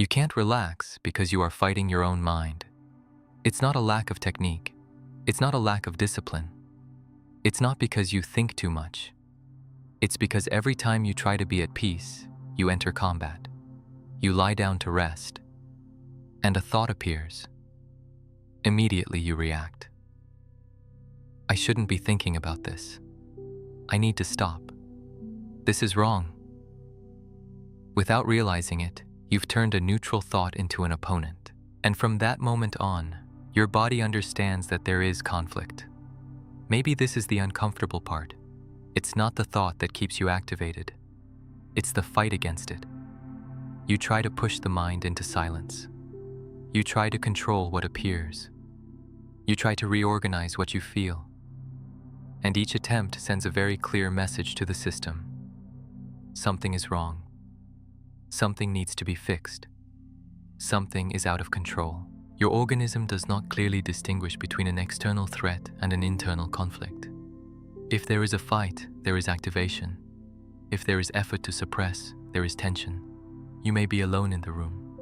You can't relax because you are fighting your own mind. It's not a lack of technique. It's not a lack of discipline. It's not because you think too much. It's because every time you try to be at peace, you enter combat. You lie down to rest, and a thought appears. Immediately you react. I shouldn't be thinking about this. I need to stop. This is wrong. Without realizing it, you've turned a neutral thought into an opponent. And from that moment on, your body understands that there is conflict. Maybe this is the uncomfortable part. It's not the thought that keeps you activated. It's the fight against it. You try to push the mind into silence. You try to control what appears. You try to reorganize what you feel. And each attempt sends a very clear message to the system. Something is wrong. Something needs to be fixed. Something is out of control. Your organism does not clearly distinguish between an external threat and an internal conflict. If there is a fight, there is activation. If there is effort to suppress, there is tension. You may be alone in the room,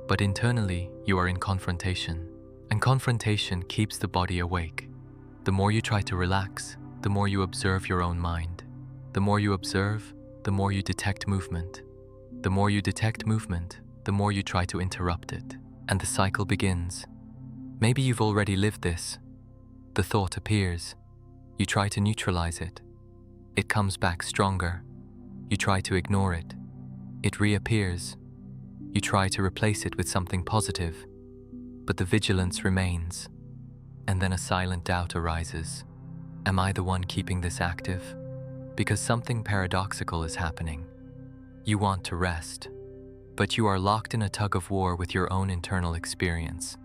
but internally you are in confrontation, and confrontation keeps the body awake. The more you try to relax, the more you observe your own mind. The more you observe, the more you detect movement. The more you detect movement, the more you try to interrupt it, and the cycle begins. Maybe you've already lived this. The thought appears. You try to neutralize it. It comes back stronger. You try to ignore it. It reappears. You try to replace it with something positive, but the vigilance remains. And then a silent doubt arises. Am I the one keeping this active? Because something paradoxical is happening. You want to rest, but you are locked in a tug of war with your own internal experience,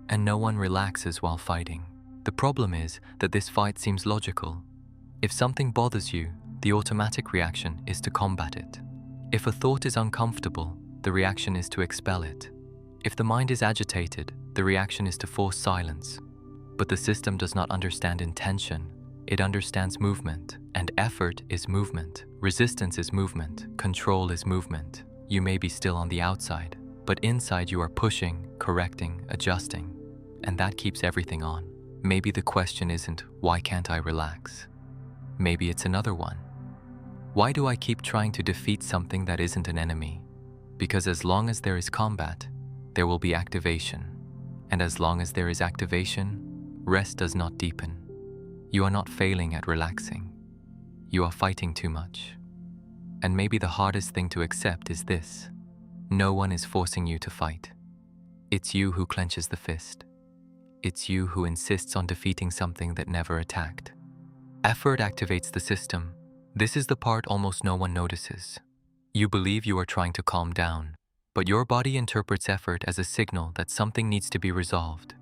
and no one relaxes while fighting. The problem is that this fight seems logical. If something bothers you, the automatic reaction is to combat it. If a thought is uncomfortable, the reaction is to expel it. If the mind is agitated, the reaction is to force silence. But the system does not understand intention. It understands movement, and effort is movement. Resistance is movement. Control is movement. You may be still on the outside, but inside you are pushing, correcting, adjusting, and that keeps everything on. Maybe the question isn't, why can't I relax? Maybe it's another one. Why do I keep trying to defeat something that isn't an enemy? Because as long as there is combat, there will be activation. And as long as there is activation, rest does not deepen. You are not failing at relaxing. You are fighting too much. And maybe the hardest thing to accept is this. No one is forcing you to fight. It's you who clenches the fist. It's you who insists on defeating something that never attacked. Effort activates the system. This is the part almost no one notices. You believe you are trying to calm down, but your body interprets effort as a signal that something needs to be resolved.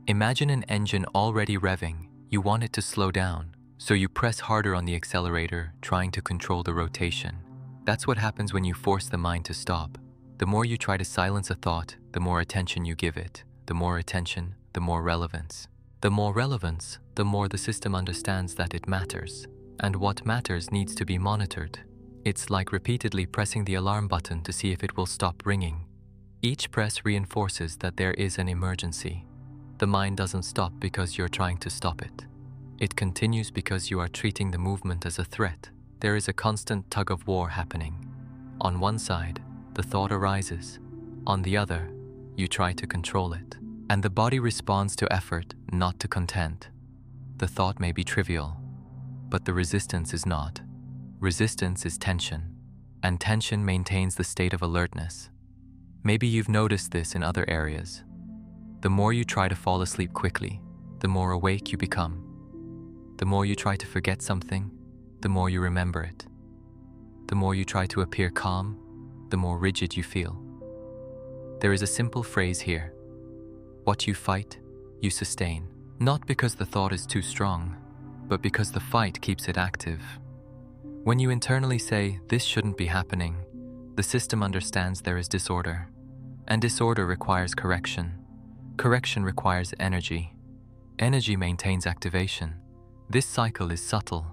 Imagine an engine already revving. You want it to slow down, so you press harder on the accelerator, trying to control the rotation. That's what happens when you force the mind to stop. The more you try to silence a thought, the more attention you give it. The more attention, the more relevance. The more relevance, the more the system understands that it matters. And what matters needs to be monitored. It's like repeatedly pressing the alarm button to see if it will stop ringing. Each press reinforces that there is an emergency. The mind doesn't stop because you're trying to stop it. It continues because you are treating the movement as a threat. There is a constant tug of war happening. On one side, the thought arises. On the other, you try to control it. And the body responds to effort, not to content. The thought may be trivial, but the resistance is not. Resistance is tension, and tension maintains the state of alertness. Maybe you've noticed this in other areas. The more you try to fall asleep quickly, the more awake you become. The more you try to forget something, the more you remember it. The more you try to appear calm, the more rigid you feel. There is a simple phrase here. What you fight, you sustain. Not because the thought is too strong, but because the fight keeps it active. When you internally say, this shouldn't be happening, the system understands there is disorder. And disorder requires correction. Correction requires energy. Energy maintains activation. This cycle is subtle,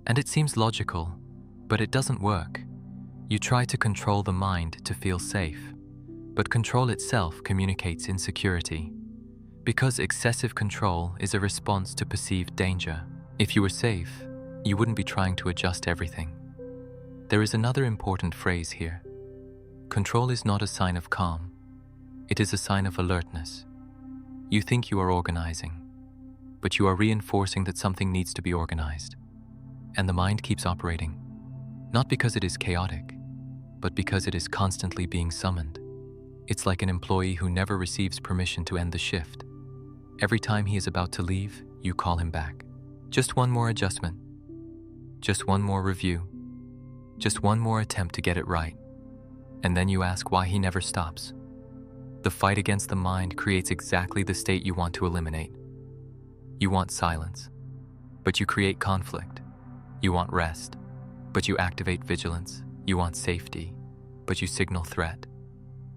and it seems logical, but it doesn't work. You try to control the mind to feel safe, But control itself communicates insecurity, because excessive control is a response to perceived danger. If you were safe, you wouldn't be trying to adjust everything. There is another important phrase here. Control is not a sign of calm. It is a sign of alertness. You think you are organizing, but you are reinforcing that something needs to be organized. And the mind keeps operating, not because it is chaotic, but because it is constantly being summoned. It's like an employee who never receives permission to end the shift. Every time he is about to leave, you call him back. Just one more adjustment. Just one more review. Just one more attempt to get it right. And then you ask why he never stops. The fight against the mind creates exactly the state you want to eliminate. You want silence, but you create conflict. You want rest, but you activate vigilance. You want safety, but you signal threat.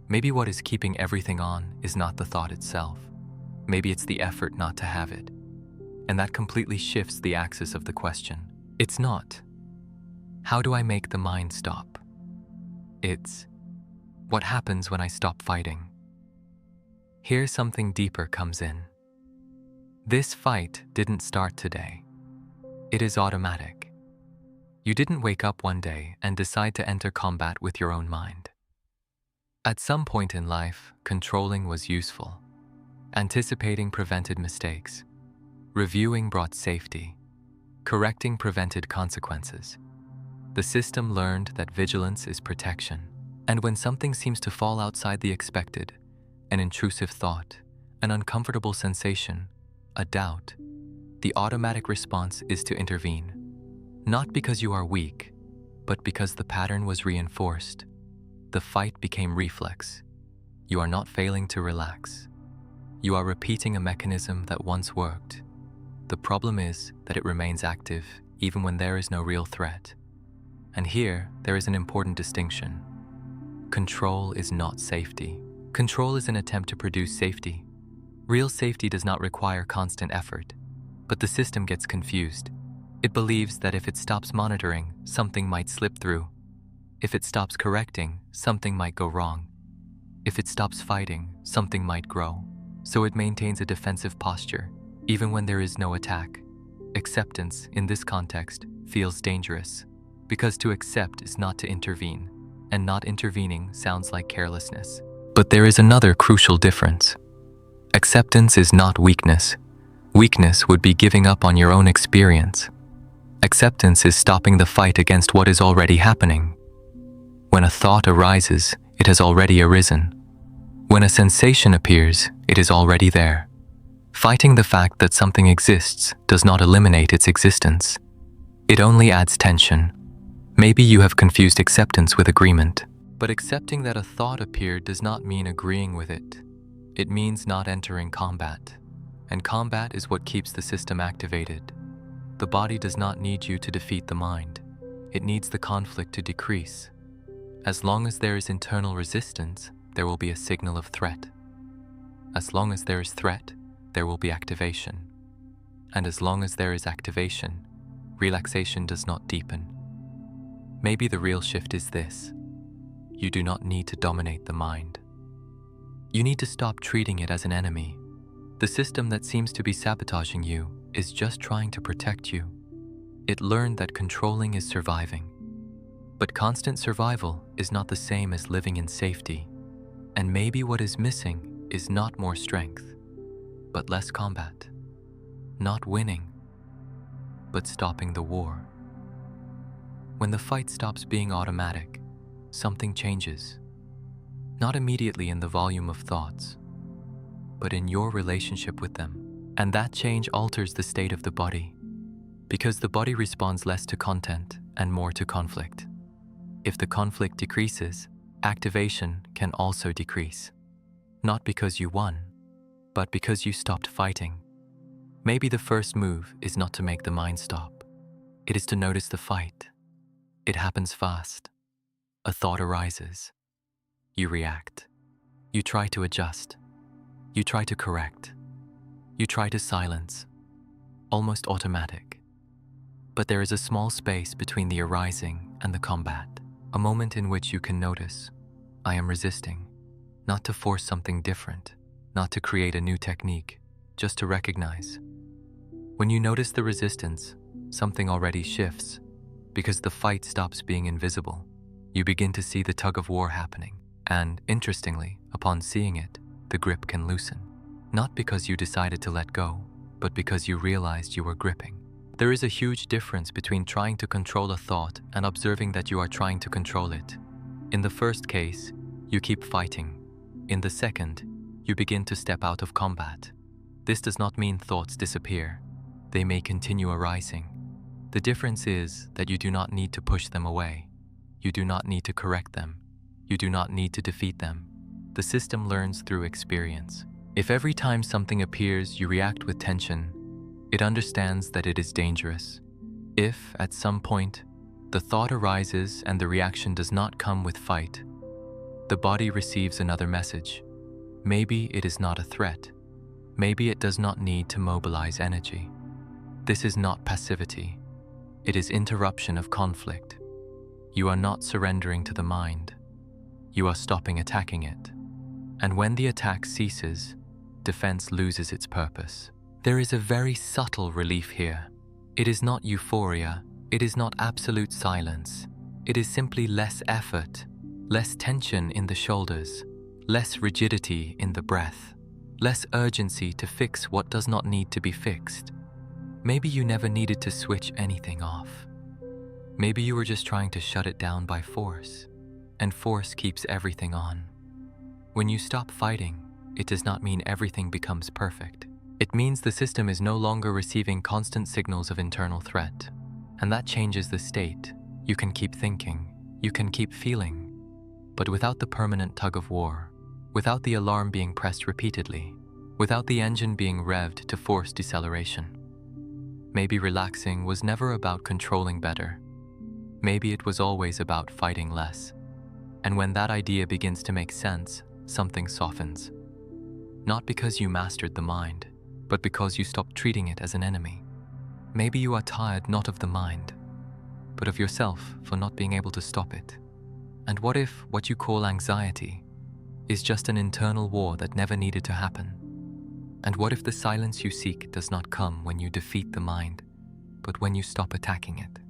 Maybe what is keeping everything on is not the thought itself. Maybe it's the effort not to have it. And that completely shifts the axis of the question. It's not, how do I make the mind stop? It's, what happens when I stop fighting? Here something deeper comes in. This fight didn't start today. It is automatic. You didn't wake up one day and decide to enter combat with your own mind. At some point in life, controlling was useful. Anticipating prevented mistakes. Reviewing brought safety. Correcting prevented consequences. The system learned that vigilance is protection. And when something seems to fall outside the expected, an intrusive thought, an uncomfortable sensation, a doubt, the automatic response is to intervene. Not because you are weak, but because the pattern was reinforced. The fight became reflex. You are not failing to relax. You are repeating a mechanism that once worked. The problem is that it remains active even when there is no real threat. And here, there is an important distinction. Control is not safety. Control is an attempt to produce safety. Real safety does not require constant effort, but the system gets confused. It believes that if it stops monitoring, something might slip through. If it stops correcting, something might go wrong. If it stops fighting, something might grow. So it maintains a defensive posture, even when there is no attack. Acceptance, in this context, feels dangerous, because to accept is not to intervene, and not intervening sounds like carelessness. But there is another crucial difference. Acceptance is not weakness. Weakness would be giving up on your own experience. Acceptance is stopping the fight against what is already happening. When a thought arises, it has already arisen. When a sensation appears, it is already there. Fighting the fact that something exists does not eliminate its existence. It only adds tension. Maybe you have confused acceptance with agreement. But accepting that a thought appeared does not mean agreeing with it. It means not entering combat. And combat is what keeps the system activated. The body does not need you to defeat the mind. It needs the conflict to decrease. As long as there is internal resistance, there will be a signal of threat. As long as there is threat, there will be activation. And as long as there is activation, relaxation does not deepen. Maybe the real shift is this. You do not need to dominate the mind. You need to stop treating it as an enemy. The system that seems to be sabotaging you is just trying to protect you. It learned that controlling is surviving. But constant survival is not the same as living in safety. And maybe what is missing is not more strength, but less combat. Not winning, but stopping the war. When the fight stops being automatic, something changes. Not immediately in the volume of thoughts, but in your relationship with them. And that change alters the state of the body, because the body responds less to content and more to conflict. If the conflict decreases, activation can also decrease. Not because you won, but because you stopped fighting. Maybe the first move is not to make the mind stop. It is to notice the fight. It happens fast. A thought arises. You react. You try to adjust. You try to correct. You try to silence. Almost automatic. But there is a small space between the arising and the combat. A moment in which you can notice, I am resisting. not to force something different, not to create a new technique, just to recognize. When you notice the resistance, something already shifts, because the fight stops being invisible. You begin to see the tug of war happening, and, interestingly, upon seeing it, the grip can loosen. Not because you decided to let go, but because you realized you were gripping. There is a huge difference between trying to control a thought and observing that you are trying to control it. In the first case, you keep fighting. In the second, you begin to step out of combat. This does not mean thoughts disappear. They may continue arising. The difference is that you do not need to push them away. You do not need to correct them. You do not need to defeat them. The system learns through experience. If every time something appears you react with tension, it understands that it is dangerous. If, at some point, the thought arises and the reaction does not come with fight, the body receives another message. Maybe it is not a threat. Maybe it does not need to mobilize energy. This is not passivity. It is interruption of conflict. You are not surrendering to the mind. You are stopping attacking it. And when the attack ceases, defense loses its purpose. There is a very subtle relief here. It is not euphoria. It is not absolute silence. It is simply less effort, less tension in the shoulders, less rigidity in the breath, less urgency to fix what does not need to be fixed. Maybe you never needed to switch anything off. Maybe you were just trying to shut it down by force, and force keeps everything on. When you stop fighting, it does not mean everything becomes perfect. It means the system is no longer receiving constant signals of internal threat, and that changes the state. You can keep thinking, you can keep feeling, but without the permanent tug of war, without the alarm being pressed repeatedly, without the engine being revved to force deceleration. Maybe relaxing was never about controlling better. Maybe it was always about fighting less. And when that idea begins to make sense, something softens. Not because you mastered the mind, but because you stopped treating it as an enemy. Maybe you are tired not of the mind, but of yourself for not being able to stop it. And what if what you call anxiety is just an internal war that never needed to happen? And what if the silence you seek does not come when you defeat the mind, but when you stop attacking it?